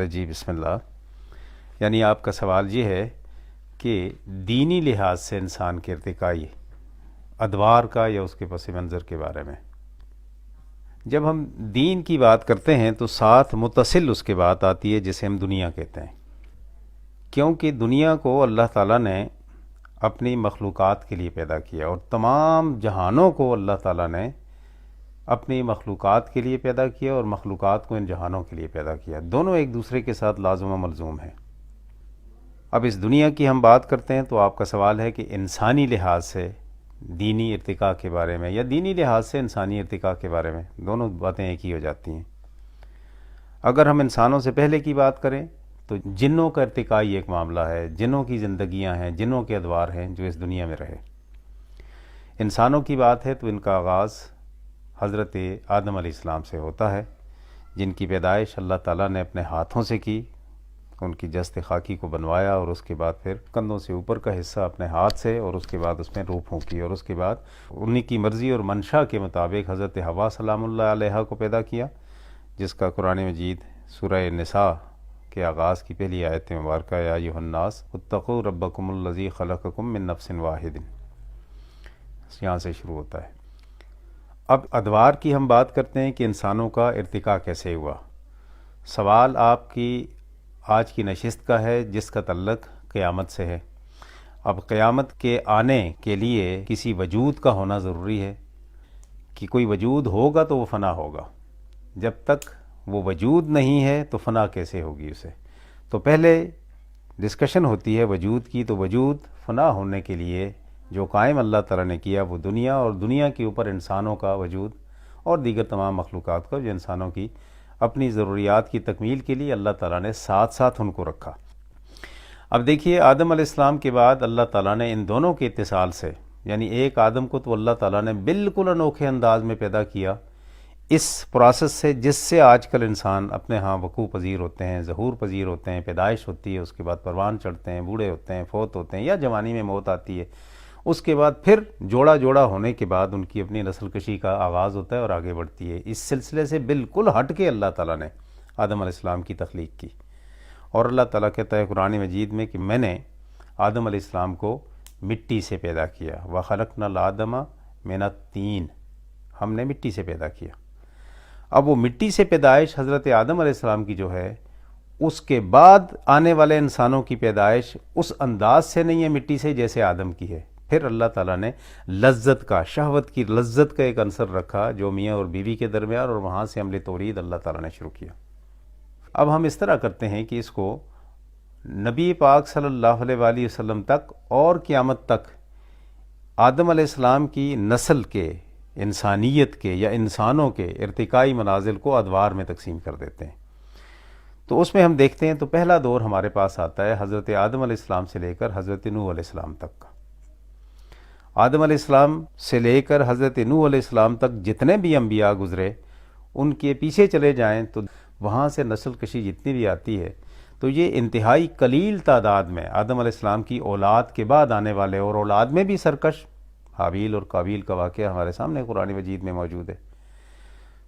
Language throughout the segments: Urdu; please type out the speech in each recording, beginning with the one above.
جی بسم اللہ. یعنی آپ کا سوال یہ ہے کہ دینی لحاظ سے انسان کے ارتقائی ادوار کا یا اس کے پس منظر کے بارے میں جب ہم دین کی بات کرتے ہیں تو ساتھ متصل اس کے بات آتی ہے جسے ہم دنیا کہتے ہیں، کیونکہ دنیا کو اللہ تعالیٰ نے اپنی مخلوقات کے لیے پیدا کیا اور تمام جہانوں کو اللہ تعالیٰ نے اپنی مخلوقات کے لیے پیدا کیا اور مخلوقات کو ان جہانوں کے لیے پیدا کیا. دونوں ایک دوسرے کے ساتھ لازم و ملزوم ہیں. اب اس دنیا کی ہم بات کرتے ہیں تو آپ کا سوال ہے کہ انسانی لحاظ سے دینی ارتقاء کے بارے میں یا دینی لحاظ سے انسانی ارتقاء کے بارے میں، دونوں باتیں ایک ہی ہو جاتی ہیں. اگر ہم انسانوں سے پہلے کی بات کریں تو جنوں کا ارتقائی ایک معاملہ ہے، جنوں کی زندگیاں ہیں، جنوں کے ادوار ہیں جو اس دنیا میں رہے. انسانوں کی بات ہے تو ان کا آغاز حضرت آدم علیہ السلام سے ہوتا ہے، جن کی پیدائش اللہ تعالیٰ نے اپنے ہاتھوں سے کی. ان کی جست خاکی کو بنوایا اور اس کے بعد پھر کندھوں سے اوپر کا حصہ اپنے ہاتھ سے اور اس کے بعد اس میں روح پھونکی اور اس کے بعد انہی کی مرضی اور منشا کے مطابق حضرت حوا سلام اللہ علیہ کو پیدا کیا، جس کا قرآن مجید سورہ نساء کے آغاز کی پہلی آیت مبارکہ یا ایھا الناس اتقوا ربکم الذی خلقکم من نفس واحد، یہاں سے شروع ہوتا ہے. اب ادوار کی ہم بات کرتے ہیں کہ انسانوں کا ارتقاء کیسے ہوا. سوال آپ کی آج کی نشست کا ہے جس کا تعلق قیامت سے ہے. اب قیامت کے آنے کے لیے کسی وجود کا ہونا ضروری ہے کہ کوئی وجود ہوگا تو وہ فنا ہوگا. جب تک وہ وجود نہیں ہے تو فنا کیسے ہوگی اسے؟ تو پہلے ڈسکشن ہوتی ہے وجود کی. تو وجود فنا ہونے کے لیے جو قائم اللہ تعالیٰ نے کیا وہ دنیا، اور دنیا کے اوپر انسانوں کا وجود اور دیگر تمام مخلوقات کا جو انسانوں کی اپنی ضروریات کی تکمیل کے لیے اللہ تعالیٰ نے ساتھ ساتھ ان کو رکھا. اب دیکھیے آدم علیہ السلام کے بعد اللہ تعالیٰ نے ان دونوں کے اتصال سے، یعنی ایک آدم کو تو اللہ تعالیٰ نے بالکل انوکھے انداز میں پیدا کیا اس پروسیس سے جس سے آج کل انسان اپنے ہاں وقوع پذیر ہوتے ہیں، ظہور پذیر ہوتے ہیں. پیدائش ہوتی ہے، اس کے بعد پروان چڑھتے ہیں، بوڑھے ہوتے ہیں، فوت ہوتے ہیں یا جوانی میں موت آتی ہے. اس کے بعد پھر جوڑا جوڑا ہونے کے بعد ان کی اپنی نسل کشی کا آغاز ہوتا ہے اور آگے بڑھتی ہے. اس سلسلے سے بالکل ہٹ کے اللہ تعالیٰ نے آدم علیہ السلام کی تخلیق کی. اور اللہ تعالیٰ کہتا ہے قرآن مجید میں کہ میں نے آدم علیہ السلام کو مٹی سے پیدا کیا. وَخَلَقْنَا الْآدَمَ مِنَ الطِّينِ، ہم نے مٹی سے پیدا کیا. اب وہ مٹی سے پیدائش حضرت آدم علیہ السلام کی جو ہے، اس کے بعد آنے والے انسانوں کی پیدائش اس انداز سے نہیں ہے مٹی سے جیسے آدم کی ہے. پھر اللہ تعالیٰ نے لذت کا، شہوت کی لذت کا ایک عنصر رکھا جو میاں اور بیوی کے درمیان، اور وہاں سے عمل تولید اللہ تعالیٰ نے شروع کیا. اب ہم اس طرح کرتے ہیں کہ اس کو نبی پاک صلی اللہ علیہ وآلہ وسلم تک اور قیامت تک آدم علیہ السلام کی نسل کے، انسانیت کے یا انسانوں کے ارتقائی منازل کو ادوار میں تقسیم کر دیتے ہیں. تو اس میں ہم دیکھتے ہیں تو پہلا دور ہمارے پاس آتا ہے حضرت آدم علیہ السلام سے لے کر حضرت نوح علیہ السلام تک کا. آدم علیہ السلام سے لے کر حضرت نوح علیہ السلام تک جتنے بھی انبیاء گزرے ان کے پیچھے چلے جائیں تو وہاں سے نسل کشی جتنی بھی آتی ہے تو یہ انتہائی قلیل تعداد میں آدم علیہ السلام کی اولاد کے بعد آنے والے، اور اولاد میں بھی سرکش حابیل اور قابیل کا واقعہ ہمارے سامنے قرآن مجید میں موجود ہے.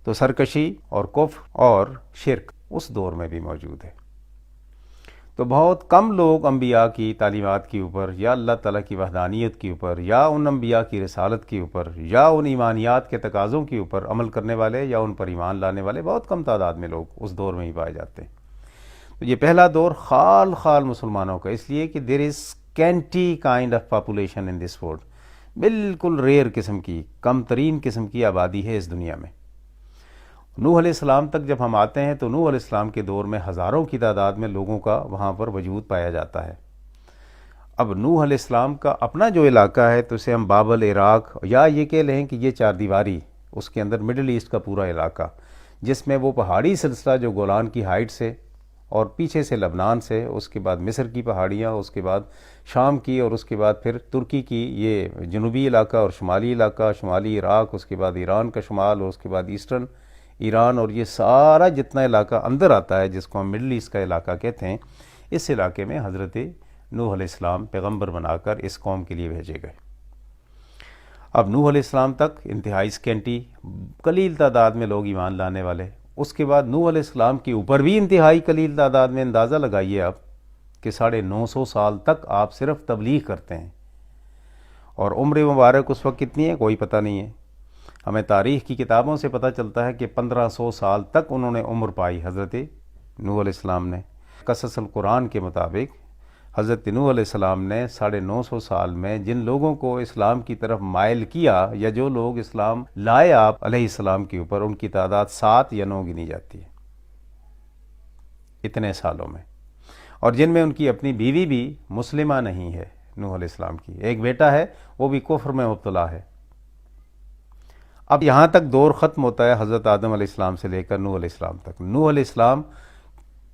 تو سرکشی اور کفر اور شرک اس دور میں بھی موجود ہے. تو بہت کم لوگ انبیاء کی تعلیمات کے اوپر یا اللہ تعالیٰ کی وحدانیت کے اوپر یا ان انبیاء کی رسالت کے اوپر یا ان ایمانیات کے تقاضوں کے اوپر عمل کرنے والے یا ان پر ایمان لانے والے بہت کم تعداد میں لوگ اس دور میں ہی پائے جاتے ہیں. تو یہ پہلا دور خال خال مسلمانوں کا، اس لیے کہ there is scanty kind of population in this world, بالکل ریئر قسم کی، کم ترین قسم کی آبادی ہے اس دنیا میں. نوح علیہ السلام تک جب ہم آتے ہیں تو نوح علیہ السلام کے دور میں ہزاروں کی تعداد میں لوگوں کا وہاں پر وجود پایا جاتا ہے. اب نوح علیہ السلام کا اپنا جو علاقہ ہے تو اسے ہم بابل، عراق، یا یہ کہہ لیں کہ یہ چار دیواری، اس کے اندر مڈل ایسٹ کا پورا علاقہ، جس میں وہ پہاڑی سلسلہ جو گولان کی ہائٹ سے اور پیچھے سے لبنان سے، اس کے بعد مصر کی پہاڑیاں، اس کے بعد شام کی، اور اس کے بعد پھر ترکی کی یہ جنوبی علاقہ اور شمالی علاقہ، شمالی عراق، اس کے بعد ایران کا شمال، اور اس کے بعد ایسٹرن ایران، اور یہ سارا جتنا علاقہ اندر آتا ہے جس کو ہم مڈل ایسٹ کا علاقہ کہتے ہیں، اس علاقے میں حضرت نوح علیہ السلام پیغمبر بنا کر اس قوم کے لیے بھیجے گئے. اب نوح علیہ السلام تک انتہائی سکینٹی قلیل تعداد میں لوگ ایمان لانے والے، اس کے بعد نوح علیہ السلام کے اوپر بھی انتہائی قلیل تعداد میں، اندازہ لگائیے آپ کہ 950 سال تک آپ صرف تبلیغ کرتے ہیں، اور عمر مبارک اس وقت کتنی ہے کوئی پتہ نہیں ہے۔ ہمیں تاریخ کی کتابوں سے پتہ چلتا ہے کہ 1500 سال تک انہوں نے عمر پائی حضرت نوح علیہ السلام نے۔ قصص القرآن کے مطابق حضرت نوح علیہ السلام نے 950 سال میں جن لوگوں کو اسلام کی طرف مائل کیا، یا جو لوگ اسلام لائے آپ علیہ السلام کے اوپر، ان کی تعداد 7 یا 9 گنی جاتی ہے اتنے سالوں میں، اور جن میں ان کی اپنی بیوی بھی مسلمہ نہیں ہے۔ نوح علیہ السلام کی ایک بیٹا ہے، وہ بھی کفر میں مبتلا ہے۔ اب یہاں تک دور ختم ہوتا ہے حضرت آدم علیہ السلام سے لے کر نوح علیہ السلام تک۔ نوح علیہ السلام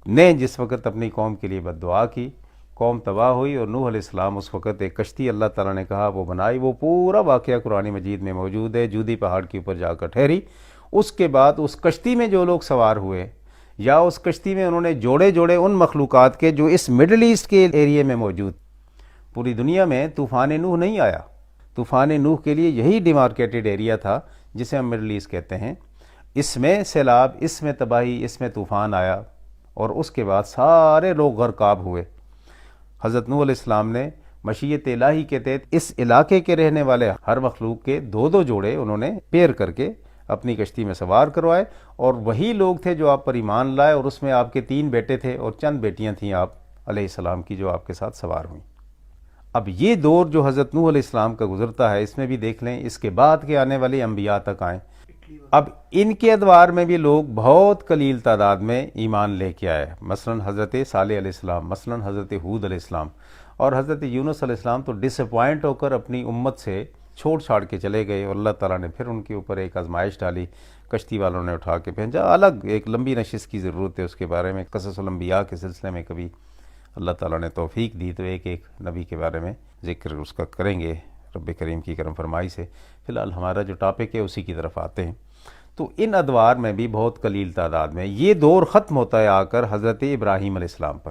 نے جس وقت اپنی قوم کے لیے بد دعا کی، قوم تباہ ہوئی، اور نوح علیہ السلام اس وقت ایک کشتی اللہ تعالیٰ نے کہا وہ بنائی، وہ پورا واقعہ قرآن مجید میں موجود ہے، جودی پہاڑ کے اوپر جا کر ٹھہری۔ اس کے بعد اس کشتی میں جو لوگ سوار ہوئے، یا اس کشتی میں انہوں نے جوڑے ان مخلوقات کے جو اس مڈل ایسٹ کے ایریے میں موجود، پوری دنیا میں طوفان نوح نہیں آیا۔ طوفان نوح کے لیے یہی ڈیمارکیٹڈ ایریا تھا جسے ہم مڈل ایسٹ کہتے ہیں۔ اس میں سیلاب، اس میں تباہی، اس میں طوفان آیا، اور اس کے بعد سارے لوگ غرقاب ہوئے۔ حضرت نوح علیہ السلام نے مشیت الہی کے تحت اس علاقے کے رہنے والے ہر مخلوق کے 2 جوڑے انہوں نے پیر کر کے اپنی کشتی میں سوار کروائے، اور وہی لوگ تھے جو آپ پر ایمان لائے، اور اس میں آپ کے 3 بیٹے تھے اور چند بیٹیاں تھیں آپ علیہ السلام کی جو آپ کے ساتھ سوار ہوئیں۔ اب یہ دور جو حضرت نوح علیہ السلام کا گزرتا ہے، اس میں بھی دیکھ لیں اس کے بعد کے آنے والے انبیاء تک آئیں، اب ان کے ادوار میں بھی لوگ بہت قلیل تعداد میں ایمان لے کے آئے۔ مثلا حضرت صالح علیہ السلام، مثلا حضرت ہود علیہ السلام، اور حضرت یونس علیہ السلام تو ڈس اپوائنٹ ہو کر اپنی امت سے چھوڑ چھاڑ کے چلے گئے، اور اللہ تعالیٰ نے پھر ان کے اوپر ایک آزمائش ڈالی، کشتی والوں نے اٹھا کے بھیجا۔ الگ ایک لمبی نشست کی ضرورت ہے اس کے بارے میں، قصص الانبیاء کے سلسلے میں کبھی اللہ تعالیٰ نے توفیق دی تو ایک نبی کے بارے میں ذکر اس کا کریں گے رب کریم کی کرم فرمائی سے۔ فی الحال ہمارا جو ٹاپک ہے اسی کی طرف آتے ہیں۔ تو ان ادوار میں بھی بہت قلیل تعداد میں یہ دور ختم ہوتا ہے آ کر حضرت ابراہیم علیہ السلام پر۔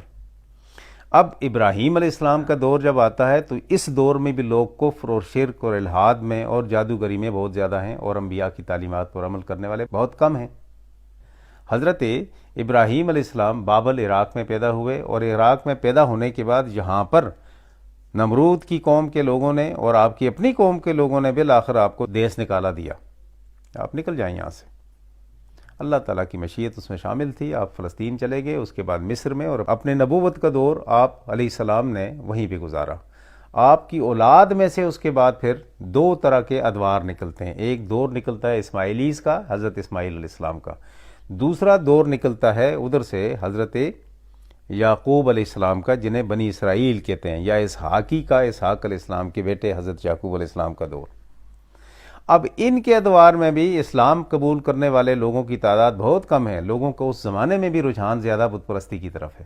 اب ابراہیم علیہ السلام کا دور جب آتا ہے تو اس دور میں بھی لوگ کفر اور شرک اور الحاد میں اور جادوگری میں بہت زیادہ ہیں، اور انبیاء کی تعلیمات پر عمل کرنے والے بہت کم ہیں۔ حضرت ابراہیم علیہ السلام بابل عراق میں پیدا ہوئے، اور عراق میں پیدا ہونے کے بعد یہاں پر نمرود کی قوم کے لوگوں نے اور آپ کی اپنی قوم کے لوگوں نے بالآخر آپ کو دیس نکالا دیا، آپ نکل جائیں یہاں سے۔ اللہ تعالیٰ کی مشیت اس میں شامل تھی، آپ فلسطین چلے گئے، اس کے بعد مصر میں، اور اپنے نبوت کا دور آپ علیہ السلام نے وہیں پہ گزارا۔ آپ کی اولاد میں سے اس کے بعد پھر 2 طرح کے ادوار نکلتے ہیں۔ ایک دور نکلتا ہے اسماعیلیز کا، حضرت اسماعیل علیہ السلام کا۔ دوسرا دور نکلتا ہے ادھر سے حضرت یعقوب علیہ السلام کا، جنہیں بنی اسرائیل کہتے ہیں، یا اسحاقی کا، اسحاق علیہ السلام کے بیٹے حضرت یعقوب علیہ السلام کا دور۔ اب ان کے ادوار میں بھی اسلام قبول کرنے والے لوگوں کی تعداد بہت کم ہے۔ لوگوں کو اس زمانے میں بھی رجحان زیادہ بت پرستی کی طرف ہے۔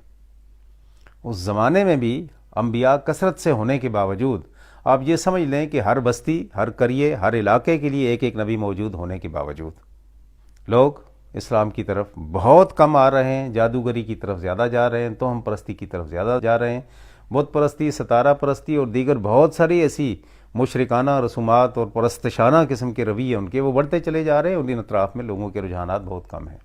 اس زمانے میں بھی انبیاء کثرت سے ہونے کے باوجود آپ یہ سمجھ لیں کہ ہر بستی، ہر قریے، ہر علاقے کے لیے ایک نبی موجود ہونے کے باوجود لوگ اسلام کی طرف بہت کم آ رہے ہیں، جادوگری کی طرف زیادہ جا رہے ہیں، توہم پرستی کی طرف زیادہ جا رہے ہیں، بت پرستی، ستارہ پرستی اور دیگر بہت ساری ایسی مشرکانہ رسومات اور پرستشانہ قسم کے رویے ان کے وہ بڑھتے چلے جا رہے ہیں، اور ان اطراف میں لوگوں کے رجحانات بہت کم ہیں۔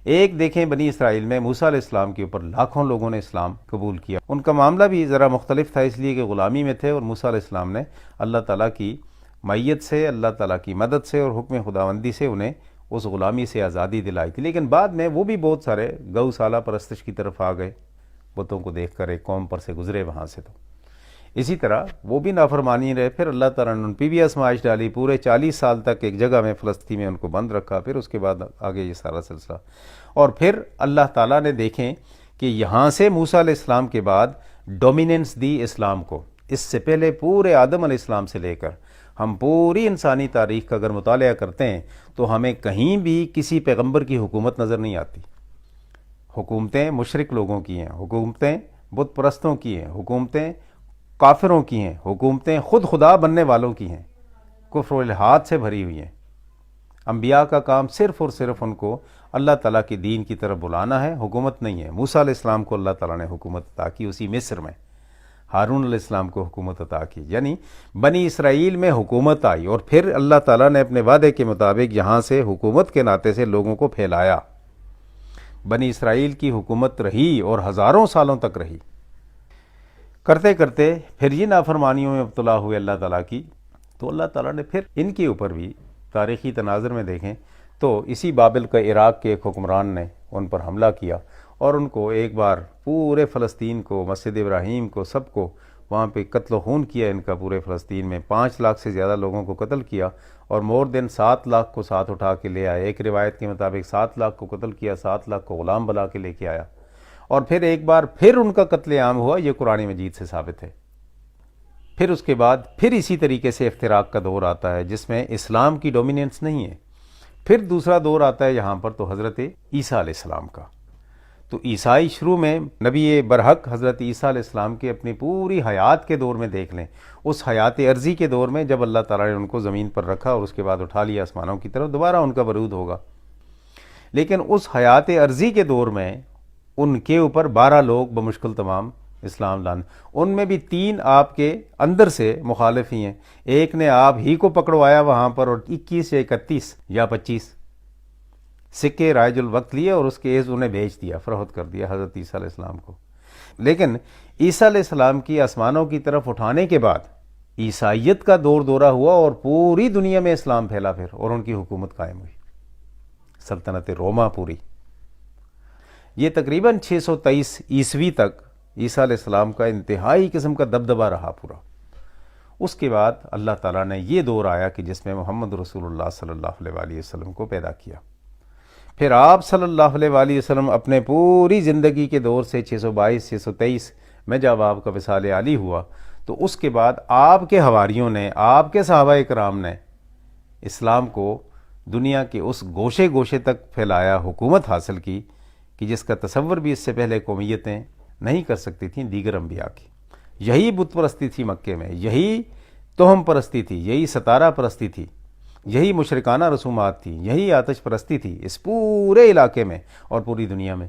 ایک دیکھیں بنی اسرائیل میں موسیٰ علیہ السلام کے اوپر لاکھوں لوگوں نے اسلام قبول کیا۔ ان کا معاملہ بھی ذرا مختلف تھا، اس لیے کہ غلامی میں تھے، اور موسیٰ علیہ السلام نے اللہ تعالیٰ کی معیت سے، اللہ تعالیٰ کی مدد سے اور حکم خداوندی سے انہیں اس غلامی سے آزادی دلائی تھی۔ لیکن بعد میں وہ بھی بہت سارے گو سالہ پرستش کی طرف آ گئے، بتوں کو دیکھ کر ایک قوم پر سے گزرے وہاں سے، تو اسی طرح وہ بھی نافرمانی رہے۔ پھر اللہ تعالیٰ نے ان پہ بھی آزمائش ڈالی، پورے 40 سال تک ایک جگہ میں فلسطین میں ان کو بند رکھا، پھر اس کے بعد آگے یہ سارا سلسلہ۔ اور پھر اللہ تعالیٰ نے دیکھیں کہ یہاں سے موسیٰ علیہ السلام کے بعد ڈومیننس دی اسلام کو۔ اس سے پہلے پورے آدم علیہ السلام سے لے کر ہم پوری انسانی تاریخ کا اگر مطالعہ کرتے ہیں تو ہمیں کہیں بھی کسی پیغمبر کی حکومت نظر نہیں آتی۔ حکومتیں مشرک لوگوں کی ہیں، حکومتیں بت پرستوں کی ہیں، حکومتیں کافروں کی ہیں، حکومتیں خود خدا بننے والوں کی ہیں، کفر و الحاد سے بھری ہوئی ہیں۔ انبیاء کا کام صرف اور صرف ان کو اللہ تعالیٰ کی دین کی طرف بلانا ہے، حکومت نہیں ہے۔ موسیٰ علیہ السلام کو اللہ تعالیٰ نے حکومت عطا کی اسی مصر میں۔ ہارون علیہ السلام کو حکومت عطا کی، یعنی بنی اسرائیل میں حکومت آئی، اور پھر اللہ تعالیٰ نے اپنے وعدے کے مطابق یہاں سے حکومت کے ناطے سے لوگوں کو پھیلایا۔ بنی اسرائیل کی حکومت رہی اور ہزاروں سالوں تک رہی۔ کرتے کرتے پھر یہ نافرمانیوں میں مبتلا ہوئے اللہ تعالیٰ کی، تو اللہ تعالیٰ نے پھر ان کے اوپر بھی تاریخی تناظر میں دیکھیں تو اسی بابل کا عراق کے ایک حکمران نے ان پر حملہ کیا، اور ان کو ایک بار پورے فلسطین کو، مسجد ابراہیم کو، سب کو وہاں پہ قتل و خون کیا ان کا، پورے فلسطین میں 5 لاکھ سے زیادہ لوگوں کو قتل کیا، اور مور دین 7 لاکھ کو ساتھ اٹھا کے لے آئے۔ ایک روایت کے مطابق 7 لاکھ کو قتل کیا، 7 لاکھ کو غلام بنا کے لے کے آیا، اور پھر ایک بار پھر ان کا قتل عام ہوا۔ یہ قرآن مجید سے ثابت ہے۔ پھر اس کے بعد پھر اسی طریقے سے افتراق کا دور آتا ہے جس میں اسلام کی ڈومیننس نہیں ہے۔ پھر دوسرا دور آتا ہے یہاں پر تو حضرت عیسیٰ علیہ السلام کا۔ تو عیسائی شروع میں نبی برحق حضرت عیسیٰ علیہ السلام کی اپنی پوری حیات کے دور میں دیکھ لیں، اس حیات عرضی کے دور میں جب اللہ تعالیٰ نے ان کو زمین پر رکھا اور اس کے بعد اٹھا لیا آسمانوں کی طرف، دوبارہ ان کا ورود ہوگا۔ لیکن اس حیات عرضی کے دور میں ان کے اوپر 12 لوگ بمشکل تمام اسلام لانے، ان میں بھی 3 آپ کے اندر سے مخالف ہی ہیں۔ ایک نے آپ ہی کو پکڑوایا وہاں پر، اور 21 یا 31 یا 25 سکے رائج الوقت لیے اور اس کے عوض انہیں بھیج دیا، فروخت کر دیا حضرت عیسیٰ علیہ السلام کو۔ لیکن عیسیٰ علیہ السلام کی آسمانوں کی طرف اٹھانے کے بعد عیسائیت کا دور دورہ ہوا، اور پوری دنیا میں اسلام پھیلا پھر، اور ان کی حکومت قائم ہوئی، سلطنت روما پوری۔ یہ تقریباً 623 عیسوی تک عیسیٰ علیہ السلام کا انتہائی قسم کا دبدبہ رہا پورا۔ اس کے بعد اللہ تعالیٰ نے یہ دور آیا کہ جس میں محمد رسول اللہ صلی اللہ علیہ وآلہ وسلم کو پیدا کیا۔ پھر آپ صلی اللہ علیہ وآلہ وسلم اپنے پوری زندگی کے دور سے 622 623 میں جب آپ کا وصال عالی ہوا، تو اس کے بعد آپ کے حواریوں نے، آپ کے صحابہ کرام نے اسلام کو دنیا کے اس گوشے گوشے تک پھیلایا، حکومت حاصل کی کہ جس کا تصور بھی اس سے پہلے قومیتیں نہیں کر سکتی تھیں دیگر انبیاء کی۔ یہی بت پرستی تھی مکے میں، یہی توہم پرستی تھی، یہی ستارہ پرستی تھی، یہی مشرکانہ رسومات تھی، یہی آتش پرستی تھی اس پورے علاقے میں اور پوری دنیا میں۔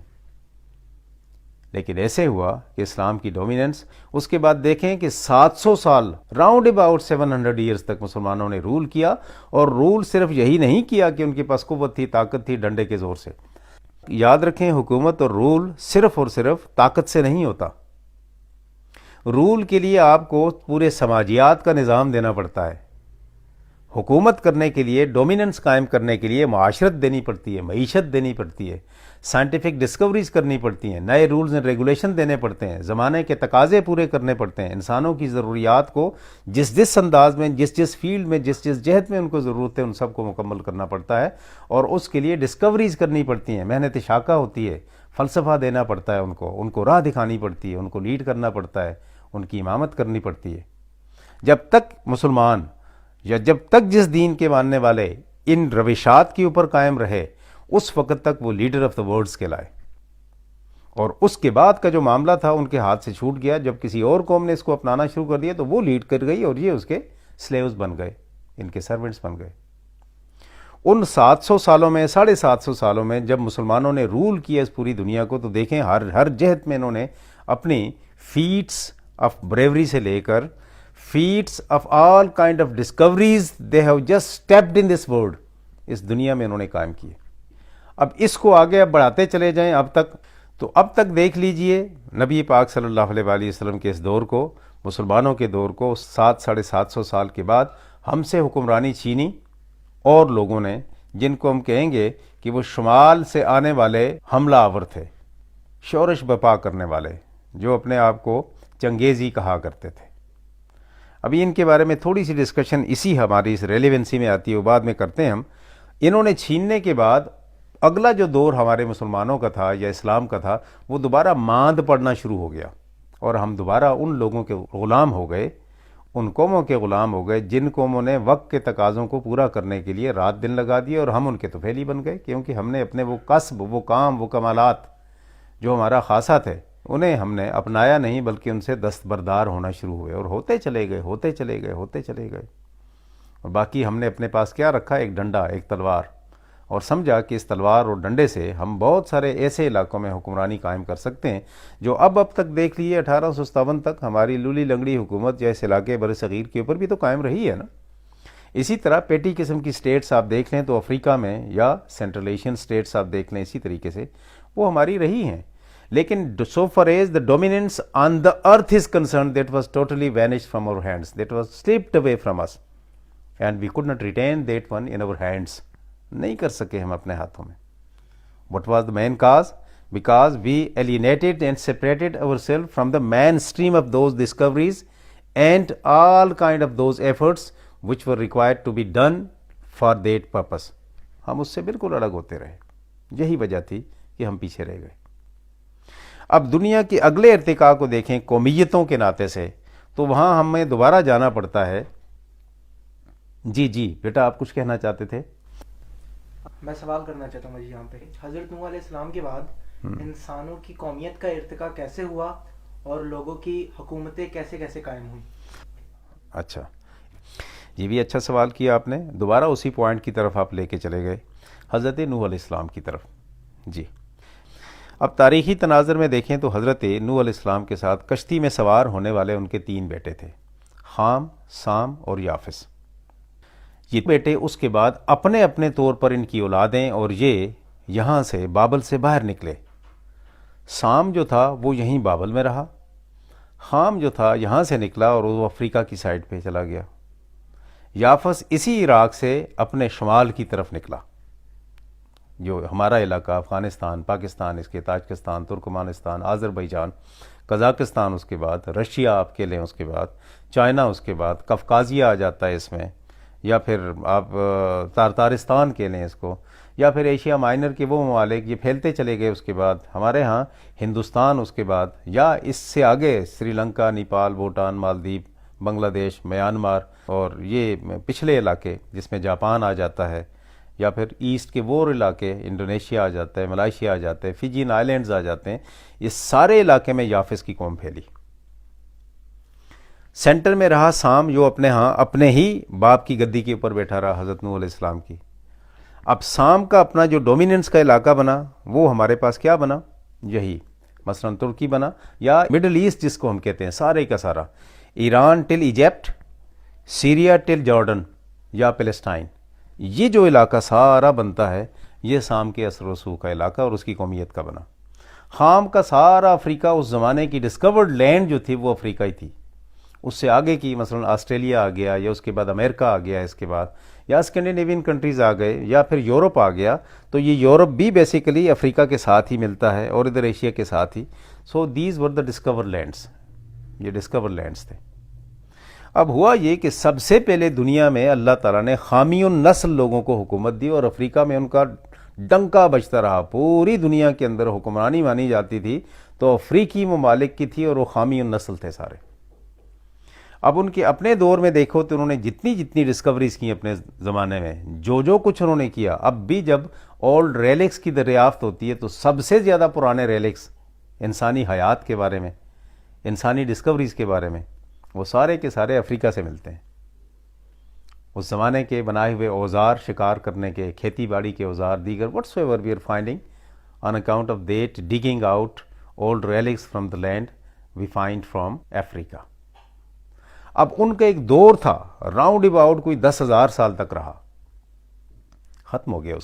لیکن ایسے ہوا کہ اسلام کی ڈومیننس، اس کے بعد دیکھیں کہ 700 سال، راؤنڈ اباؤٹ 700 ایئرز تک مسلمانوں نے رول کیا، اور رول صرف یہی نہیں کیا کہ ان کے پاس قوت تھی، طاقت تھی ڈنڈے کے زور سے۔ یاد رکھیں، حکومت اور رول صرف اور صرف طاقت سے نہیں ہوتا۔ رول کے لیے آپ کو پورے سماجیات کا نظام دینا پڑتا ہے۔ حکومت کرنے کے لیے، ڈومیننس قائم کرنے کے لیے معاشرت دینی پڑتی ہے، معیشت دینی پڑتی ہے، سائنٹیفک ڈسکوریز کرنی پڑتی ہیں، نئے رولز اینڈ ریگولیشن دینے پڑتے ہیں، زمانے کے تقاضے پورے کرنے پڑتے ہیں، انسانوں کی ضروریات کو جس انداز میں، جس فیلڈ میں، جس جہت میں ان کو ضرورت ہے، ان سب کو مکمل کرنا پڑتا ہے، اور اس کے لیے ڈسکوریز کرنی پڑتی ہیں، محنت شاقہ ہوتی ہے، فلسفہ دینا پڑتا ہے ان کو راہ دکھانی پڑتی ہے، ان کو لیڈ کرنا پڑتا ہے، ان کی امامت کرنی پڑتی ہے۔ جب تک مسلمان یا جب تک جس دین کے ماننے والے ان روشات کے اوپر قائم رہے، اس وقت تک وہ لیڈر آف دا ورلڈز کہلائے۔ اور اس کے بعد کا جو معاملہ تھا ان کے ہاتھ سے چھوٹ گیا، جب کسی اور قوم نے اس کو اپنانا شروع کر دیا تو وہ لیڈ کر گئی، اور یہ اس کے سلیوز بن گئے، ان کے سرونٹس بن گئے۔ ان 700 سالوں میں، 750 سالوں میں جب مسلمانوں نے رول کیا اس پوری دنیا کو، تو دیکھیں ہر جہت میں انہوں نے اپنی فیٹس آف بریوری سے لے کر feats of all kind of discoveries they have just stepped in this world، اس دنیا میں انہوں نے قائم کیے۔ اب اس کو آگے اب بڑھاتے چلے جائیں اب تک دیکھ لیجئے نبی پاک صلی اللہ علیہ وآلہ وسلم کے اس دور کو، مسلمانوں کے دور کو، 700-750 سال کے بعد ہم سے حکمرانی چھینی اور لوگوں نے، جن کو ہم کہیں گے کہ وہ شمال سے آنے والے حملہ آور تھے، شورش بپا کرنے والے، جو اپنے آپ کو چنگیزی کہا کرتے تھے۔ ابھی ان کے بارے میں تھوڑی سی ڈسکشن اسی ہماری اس ریلیونسی میں آتی ہے، وہ بعد میں کرتے ہیں ہم۔ انہوں نے چھیننے کے بعد اگلا جو دور ہمارے مسلمانوں کا تھا یا اسلام کا تھا، وہ دوبارہ ماند پڑنا شروع ہو گیا، اور ہم دوبارہ ان لوگوں کے غلام ہو گئے، ان قوموں کے غلام ہو گئے جن قوموں نے وقت کے تقاضوں کو پورا کرنے کے لیے رات دن لگا دیے، اور ہم ان کے طفیلی بن گئے، کیونکہ ہم نے اپنے وہ کسب، وہ کام، وہ کمالات جو ہمارا خاصہ تھے، انہیں ہم نے اپنایا نہیں، بلکہ ان سے دستبردار ہونا شروع ہوئے، اور ہوتے چلے گئے۔ اور باقی ہم نے اپنے پاس کیا رکھا؟ ایک ڈنڈا، ایک تلوار، اور سمجھا کہ اس تلوار اور ڈنڈے سے ہم بہت سارے ایسے علاقوں میں حکمرانی قائم کر سکتے ہیں جو اب تک دیکھ لیے 1857 تک ہماری لولی لنگڑی حکومت یا اس علاقے بر صغیر کے اوپر بھی تو قائم رہی ہے نا. اسی طرح پیٹی قسم کی سٹیٹس آپ دیکھ لیں تو افریقہ میں یا سینٹرل ایشین سٹیٹس آپ دیکھ لیں اسی طریقے سے وہ ہماری رہی ہیں. لیکن so far as the dominance on the earth is concerned, that was totally vanished from our hands, that was slipped away from us and we could not retain that one in our hands. نہیں کر سکے ہم اپنے ہاتھوں میں. What was the main cause? Because we alienated and separated ourselves from the mainstream of those discoveries and all kind of those efforts which were required to be done for that purpose. ہم اس سے بالکل الگ ہوتے رہے. یہی وجہ تھی کہ ہم پیچھے رہ گئے. اب دنیا کے اگلے ارتقاء کو دیکھیں قومیتوں کے ناطے سے تو وہاں ہمیں دوبارہ جانا پڑتا ہے. جی بیٹا آپ کچھ کہنا چاہتے تھے؟ میں سوال کرنا چاہتا ہوں جی یہاں پہ حضرت نوح علیہ السلام کے بعد انسانوں کی قومیت کا ارتقاء کیسے ہوا اور لوگوں کی حکومتیں کیسے کیسے قائم ہوئی؟ اچھا، یہ بھی اچھا سوال کیا آپ نے. دوبارہ اسی پوائنٹ کی طرف آپ لے کے چلے گئے، حضرت نوح علیہ السلام کی طرف. جی اب تاریخی تناظر میں دیکھیں تو حضرت نوح علیہ السلام کے ساتھ کشتی میں سوار ہونے والے ان کے 3 بیٹے تھے، خام، سام اور یافس. یہ بیٹے اس کے بعد اپنے اپنے طور پر ان کی اولادیں اور یہ یہاں سے بابل سے باہر نکلے. سام جو تھا وہ یہیں بابل میں رہا، خام جو تھا یہاں سے نکلا اور وہ افریقہ کی سائڈ پہ چلا گیا. یافس اسی عراق سے اپنے شمال کی طرف نکلا، جو ہمارا علاقہ افغانستان، پاکستان، اس کے تاجکستان، ترکمانستان، آذربائیجان، قزاقستان، اس کے بعد رشیا آپ کے لیں، اس کے بعد چائنا، اس کے بعد کفقازیہ آ جاتا ہے اس میں، یا پھر آپ تارتارستان کے لیں اس کو، یا پھر ایشیا مائنر کے وہ ممالک یہ پھیلتے چلے گئے. اس کے بعد ہمارے ہاں ہندوستان، اس کے بعد یا اس سے آگے سری لنکا، نیپال، بھوٹان، مالدیپ، بنگلہ دیش، میانمار اور یہ پچھلے علاقے جس میں جاپان آ جاتا ہے، یا پھر ایسٹ کے وہ علاقے انڈونیشیا آ جاتا ہے، ملائیشیا آ جاتا ہے، فجین آئلینڈز آ جاتے ہیں. اس سارے علاقے میں یافس کی قوم پھیلی. سینٹر میں رہا سام، جو اپنے ہاں اپنے ہی باپ کی گدی کے اوپر بیٹھا رہا حضرت نوح علیہ السلام کی. اب سام کا اپنا جو ڈومیننس کا علاقہ بنا وہ ہمارے پاس کیا بنا؟ یہی مثلا ترکی بنا، یا مڈل ایسٹ جس کو ہم کہتے ہیں، سارے کا سارا ایران ٹل ایجپٹ، سیریا ٹل جارڈن یا پیلسٹائن. یہ جو علاقہ سارا بنتا ہے یہ سام کے اثر و رسوخ کا علاقہ اور اس کی قومیت کا بنا. خام کا سارا افریقہ اس زمانے کی ڈسکورڈ لینڈ جو تھی وہ افریقہ ہی تھی. اس سے آگے کی مثلا آسٹریلیا آ گیا، یا اس کے بعد امریکہ آ گیا، اس کے بعد یا اسکینڈینیوین کنٹریز آ گئے، یا پھر یورپ آ گیا. تو یہ یورپ بھی بیسیکلی افریقہ کے ساتھ ہی ملتا ہے اور ادھر ایشیا کے ساتھ ہی. So these were the discover lands, یہ ڈسکور لینڈس تھے. اب ہوا یہ کہ سب سے پہلے دنیا میں اللہ تعالیٰ نے خامی النسل لوگوں کو حکومت دی اور افریقہ میں ان کا ڈنکا بجتا رہا. پوری دنیا کے اندر حکمرانی مانی جاتی تھی تو افریقی ممالک کی تھی اور وہ خامی النسل تھے سارے. اب ان کے اپنے دور میں دیکھو تو انہوں نے جتنی ڈسکوریز کی اپنے زمانے میں، جو کچھ انہوں نے کیا، اب بھی جب اولڈ ریلکس کی دریافت ہوتی ہے تو سب سے زیادہ پرانے ریلکس انسانی حیات کے بارے میں، انسانی ڈسکوریز کے بارے میں، وہ سارے کے سارے افریقہ سے ملتے ہیں. اس زمانے کے بنائے ہوئے اوزار، شکار کرنے کے، کھیتی باڑی کے اوزار، دیگر whatsoever we are finding on account of that digging out old relics from the land we find from Africa. اب ان کا ایک دور تھا راؤنڈ اباؤٹ کوئی 10,000 سال تک رہا، ختم ہو گیا.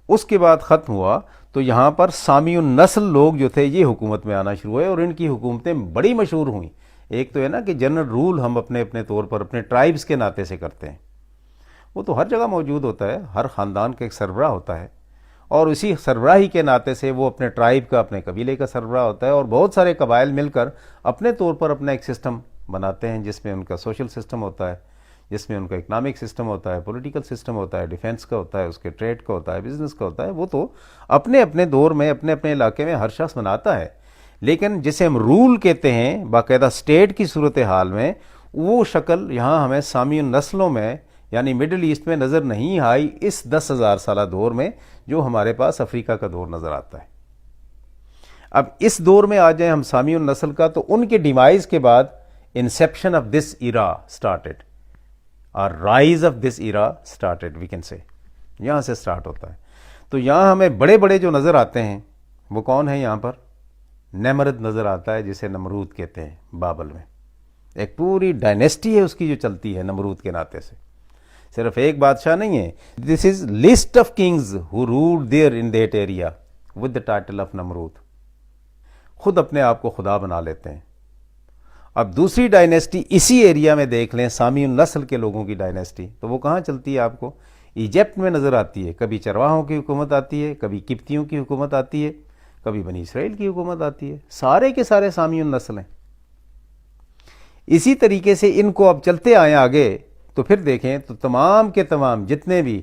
اس کے بعد ختم ہوا تو یہاں پر سامی النسل لوگ جو تھے یہ حکومت میں آنا شروع ہوئے اور ان کی حکومتیں بڑی مشہور ہوئیں. ایک تو ہے نا کہ جنرل رول ہم اپنے اپنے طور پر اپنے ٹرائبز کے ناطے سے کرتے ہیں، وہ تو ہر جگہ موجود ہوتا ہے. ہر خاندان کا ایک سربراہ ہوتا ہے اور اسی سربراہی کے ناطے سے وہ اپنے ٹرائب کا، اپنے قبیلے کا سربراہ ہوتا ہے. اور بہت سارے قبائل مل کر اپنے طور پر اپنا ایک سسٹم بناتے ہیں جس میں ان کا سوشل سسٹم ہوتا ہے، جس میں ان کا اکنامک سسٹم ہوتا ہے، پولیٹیکل سسٹم ہوتا ہے، ڈیفنس کا ہوتا ہے، اس کے ٹریڈ کا ہوتا ہے، بزنس کا ہوتا ہے. وہ تو اپنے اپنے دور میں اپنے اپنے علاقے میں ہر شخص بناتا ہے. لیکن جسے ہم رول کہتے ہیں باقاعدہ اسٹیٹ کی صورتحال میں، وہ شکل یہاں ہمیں سامی النسلوں میں یعنی مڈل ایسٹ میں نظر نہیں آئی اس 10,000 سالہ دور میں جو ہمارے پاس افریقہ کا دور نظر آتا ہے. اب اس دور میں آ جائیں ہم سامی النسل کا، تو ان کے ڈیمائز کے بعد inception of this era started اور rise of this era started we can say. یہاں سے سٹارٹ ہوتا ہے. تو یہاں ہمیں بڑے بڑے جو نظر آتے ہیں وہ کون ہیں؟ یہاں پر نمرد نظر آتا ہے جسے نمرود کہتے ہیں. بابل میں ایک پوری ڈائنیسٹی ہے اس کی جو چلتی ہے نمرود کے ناطے سے. صرف ایک بادشاہ نہیں ہے. This is list of kings who ruled there in that area with the title of Nimrod. خود اپنے آپ کو خدا بنا لیتے ہیں. اب دوسری ڈائنیسٹی اسی ایریا میں دیکھ لیں، سامی النسل کے لوگوں کی ڈائنیسٹی، تو وہ کہاں چلتی ہے؟ آپ کو ایجپٹ میں نظر آتی ہے. کبھی چرواہوں کی حکومت آتی ہے، کبھی قبطیوں کی حکومت آتی ہے، کبھی بنی اسرائیل کی حکومت آتی ہے. سارے کے سارے سامی النسل ہیں. اسی طریقے سے ان کو اب چلتے آئیں آگے تو پھر دیکھیں تو تمام کے تمام جتنے بھی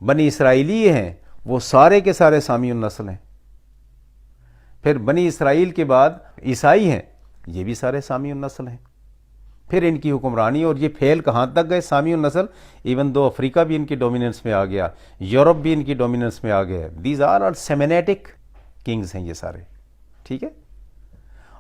بنی اسرائیلی ہیں وہ سارے کے سارے سامی النسل ہیں. پھر بنی اسرائیل کے بعد عیسائی ہیں، یہ بھی سارے سامی النسل ہیں. پھر ان کی حکمرانی، اور یہ پھیل کہاں تک گئے سامی النسل؟ ایون دو افریقہ بھی ان کی ڈومیننس میں آ گیا، یورپ بھی ان کی ڈومیننس میں آ گیا. دیز آر سیمینیٹک کنگز ہیں یہ سارے. ٹھیک ہے.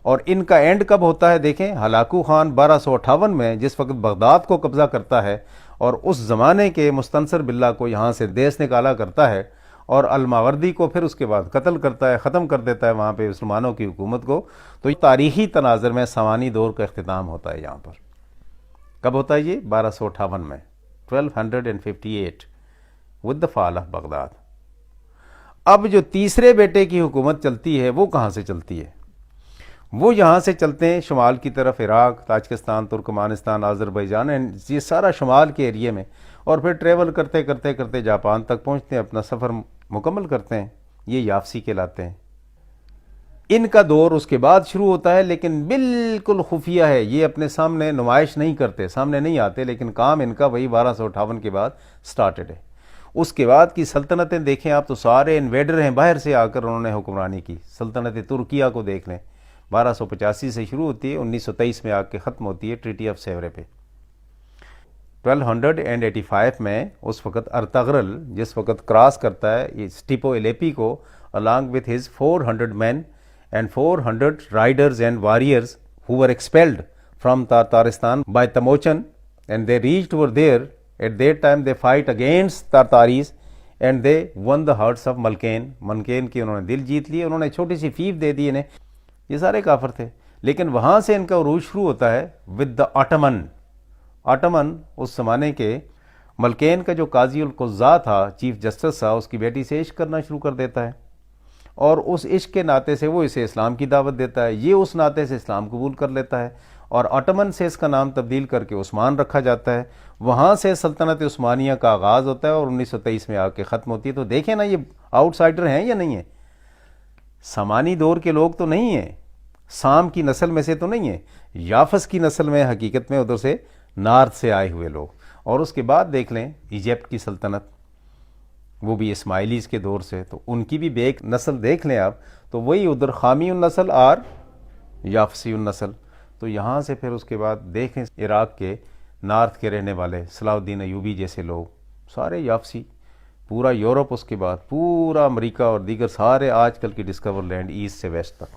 اور ان کا اینڈ کب ہوتا ہے؟ دیکھیں ہلاکو خان 1258 میں جس وقت بغداد کو قبضہ کرتا ہے اور اس زمانے کے مستنصر باللہ کو یہاں سے دیس نکالا کرتا ہے، اور الماوردی کو پھر اس کے بعد قتل کرتا ہے، ختم کر دیتا ہے وہاں پہ مسلمانوں کی حکومت کو. تو تاریخی تناظر میں سوانی دور کا اختتام ہوتا ہے. یہاں پر کب ہوتا ہے یہ؟ 1258 میں، 1258 with the fall of Baghdad. اب جو تیسرے بیٹے کی حکومت چلتی ہے وہ کہاں سے چلتی ہے؟ وہ یہاں سے چلتے ہیں شمال کی طرف، عراق، تاجکستان، ترکمانستان، آذربائیجان، یہ سارا شمال کے ایریے میں، اور پھر ٹریول کرتے کرتے کرتے جاپان تک پہنچتے ہیں، اپنا سفر مکمل کرتے ہیں. یہ یافسی کہلاتے ہیں. ان کا دور اس کے بعد شروع ہوتا ہے، لیکن بالکل خفیہ ہے. یہ اپنے سامنے نمائش نہیں کرتے، سامنے نہیں آتے، لیکن کام ان کا وہی 1258 کے بعد سٹارٹڈ ہے. اس کے بعد کی سلطنتیں دیکھیں آپ تو سارے انویڈر ہیں، باہر سے آ کر انہوں نے حکمرانی کی. سلطنت ترکیہ کو دیکھ لیں، 1285 سے شروع ہوتی ہے، 1923 میں آ کے ختم ہوتی ہے ٹریٹی آف سیورے پہ. 1285 میں اس وقت ارطغرل جس وقت کراس کرتا ہے اسٹیپو الیپی کو along with his 400 men and 400 riders and warriors who were expelled from Tartaristan by Temujin, and they reached over there. At that time they fight against Tartaris and they won the hearts of Malkane. Malkane کی انہوں نے دل جیت لیے، انہوں نے چھوٹی سی فیف دے دی انہیں. یہ سارے کافر تھے، لیکن وہاں سے ان کا عروج شروع ہوتا ہے ود دا آٹمن. آٹمن اس زمانے کے ملکین کا جو قاضی القضاء تھا، چیف جسٹس تھا، اس کی بیٹی سے عشق کرنا شروع کر دیتا ہے، اور اس عشق کے ناطے سے وہ اسے اسلام کی دعوت دیتا ہے. یہ اس ناطے سے اسلام قبول کر لیتا ہے، اور آٹمن سے اس کا نام تبدیل کر کے عثمان رکھا جاتا ہے. وہاں سے سلطنت عثمانیہ کا آغاز ہوتا ہے اور 1923 میں آ کے ختم ہوتی ہے. تو دیکھیں نا یہ آؤٹ سائڈر ہیں یا نہیں ہیں؟ سامانی دور کے لوگ تو نہیں ہیں، سام کی نسل میں سے تو نہیں ہیں، یافس کی نسل میں حقیقت میں ادھر سے نارتھ سے آئے ہوئے لوگ. اور اس کے بعد دیکھ لیں ایجپٹ کی سلطنت، وہ بھی اسماعیلیز کے دور سے، تو ان کی بھی ایک نسل دیکھ لیں آپ، تو وہی ادھر خامی النسل اور یافسی النسل. تو یہاں سے پھر اس کے بعد دیکھیں عراق کے نارتھ کے رہنے والے صلاح الدین ایوبی جیسے لوگ سارے یافسی. پورا یورپ، اس کے بعد پورا امریکہ اور دیگر سارے آج کل کی ڈسکور لینڈ ایسٹ سے ویسٹ تک.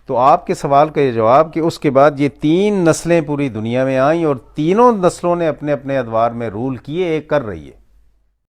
تو آپ کے سوال کا یہ جواب کہ اس کے بعد یہ 3 نسلیں پوری دنیا میں آئیں، اور تینوں نسلوں نے اپنے اپنے ادوار میں رول کیے، ایک کر رہی ہے.